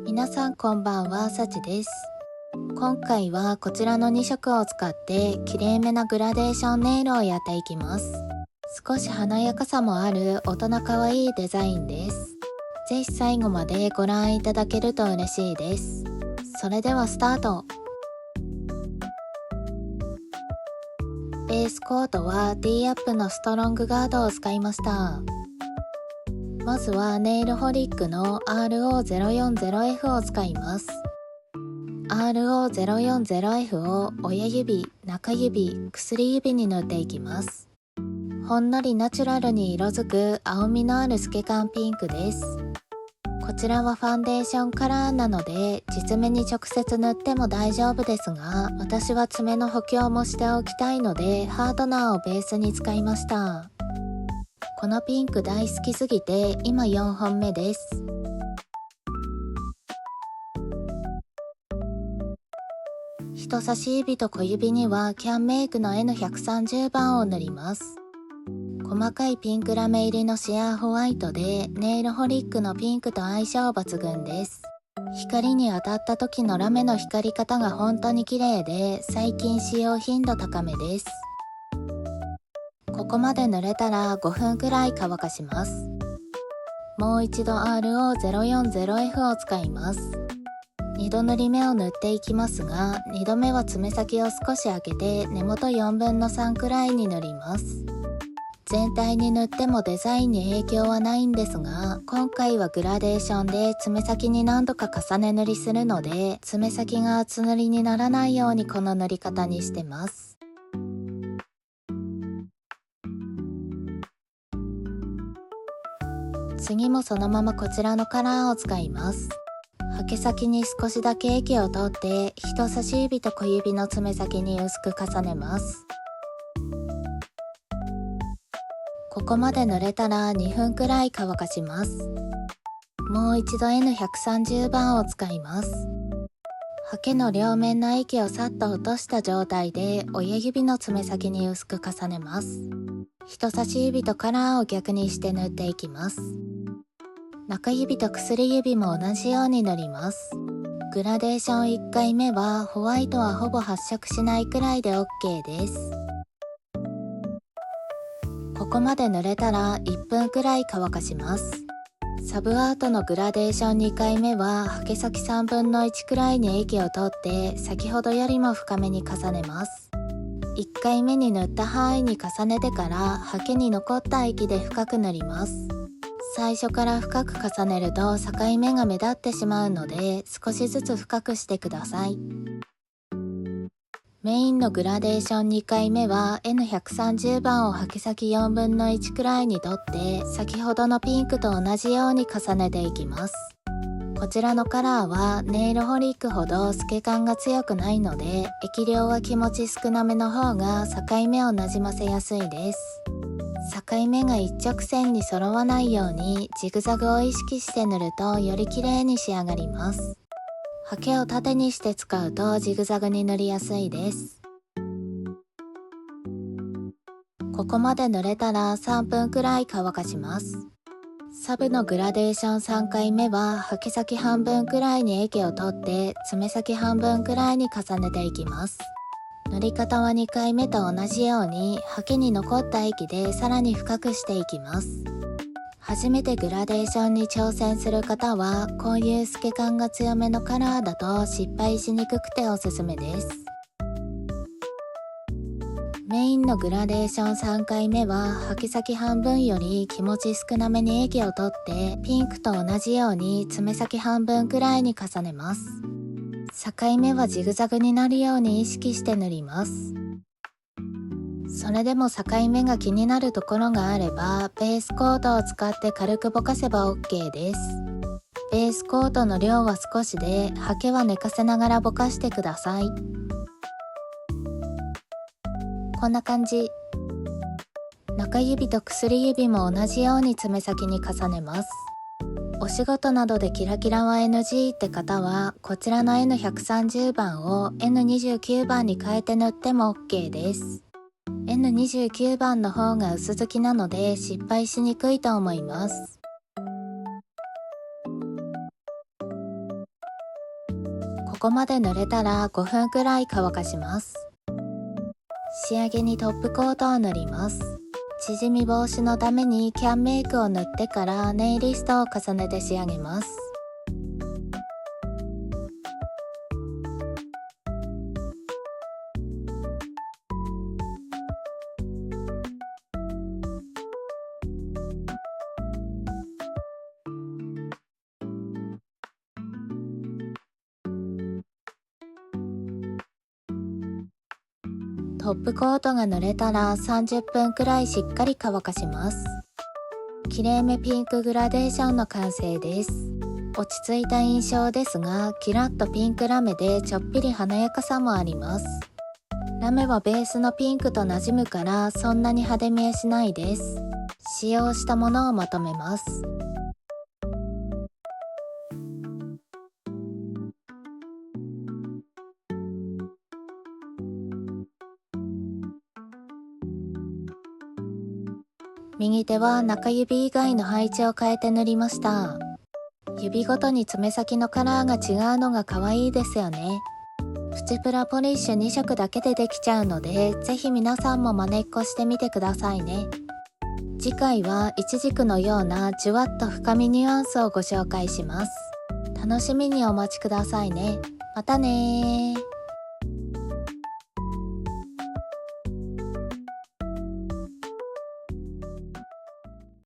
皆さんこんばんは、さちです。今回はこちらの2色を使って綺麗めなグラデーションネイルをやっていきます。少し華やかさもある大人かわいいデザインです。ぜひ最後までご覧いただけると嬉しいです。それではスタート。ベースコートは D アップのストロングガードを使いました。まずはネイルホリックの RO040F を使います。RO040F を親指、中指、薬指に塗っていきます。ほんのりナチュラルに色づく青みのある透け感ピンクです。こちらはファンデーションカラーなので実目に直接塗っても大丈夫ですが、私は爪の補強もしておきたいのでハードナーをベースに使いました。このピンク大好きすぎて今4本目です。人差し指と小指にはキャンメイクの N130 番を塗ります。細かいピンクラメ入りのシアーホワイトでネイルホリックのピンクと相性抜群です。光に当たった時のラメの光り方が本当に綺麗で最近使用頻度高めです。ここまで塗れたら5分くらい乾かします。もう一度 RO040F を使います。2度塗り目を塗っていきますが、2度目は爪先を少し開けて根元4分の3くらいに塗ります。全体に塗ってもデザインに影響はないんですが、今回はグラデーションで爪先に何度か重ね塗りするので、爪先が厚塗りにならないようにこの塗り方にしてます。次もそのままこちらのカラーを使います。ハケ先に少しだけ液を取って人差し指と小指の爪先に薄く重ねます。ここまで塗れたら2分くらい乾かします。もう一度 N130 番を使います。ハケの両面の液をさっと落とした状態で親指の爪先に薄く重ねます。人差し指とカラーを逆にして塗っていきます。中指と薬指も同じように塗ります。グラデーション1回目はホワイトはほぼ発色しないくらいで OK です。ここまで塗れたら1分くらい乾かします。サブアートのグラデーション2回目はハケ先3分の1くらいに液を取って先ほどよりも深めに重ねます。1回目に塗った範囲に重ねてからハケに残った液で深く塗ります。最初から深く重ねると境目が目立ってしまうので少しずつ深くしてください。メインのグラデーション2回目は N130 番をハケ先4分の1くらいに取って先ほどのピンクと同じように重ねていきます。こちらのカラーはネイルホリックほど透け感が強くないので液量は気持ち少なめの方が境目をなじませやすいです。境目が一直線に揃わないようにジグザグを意識して塗るとより綺麗に仕上がります。ハケを縦にして使うとジグザグに塗りやすいです。ここまで塗れたら3分くらい乾かします。サブのグラデーション3回目はハケ先半分くらいに液を取って爪先半分くらいに重ねていきます。塗り方は2回目と同じようにハケに残った液でさらに深くしていきます。初めてグラデーションに挑戦する方はこういう透け感が強めのカラーだと失敗しにくくておすすめです。メインのグラデーション3回目はハケ先半分より気持ち少なめに液を取ってピンクと同じように爪先半分くらいに重ねます。境目はジグザグになるように意識して塗ります。それでも境目が気になるところがあればベースコートを使って軽くぼかせば OK です。ベースコートの量は少しでハケは寝かせながらぼかしてください。こんな感じ。中指と薬指も同じように爪先に重ねます。お仕事などでキラキラは NG って方はこちらの N130 番を N29 番に変えて塗っても OK です。N29 番の方が薄付きなので失敗しにくいと思います。ここまで塗れたら5分くらい乾かします。仕上げにトップコートを塗ります。縮み防止のためにキャンメイクを塗ってからネイリストを重ねて仕上げます。トップコートが塗れたら30分くらいしっかり乾かします。きれいめピンクグラデーションの完成です。落ち着いた印象ですが、キラッとピンクラメでちょっぴり華やかさもあります。ラメはベースのピンクと馴染むからそんなに派手見えしないです。使用したものをまとめます。右手は中指以外の配置を変えて塗りました。指ごとに爪先のカラーが違うのが可愛いですよね。プチプラポリッシュ2色だけでできちゃうので、ぜひ皆さんも真似っこしてみてくださいね。次回はイチジクのようなじゅわっと深みニュアンスをご紹介します。楽しみにお待ちくださいね。またねー。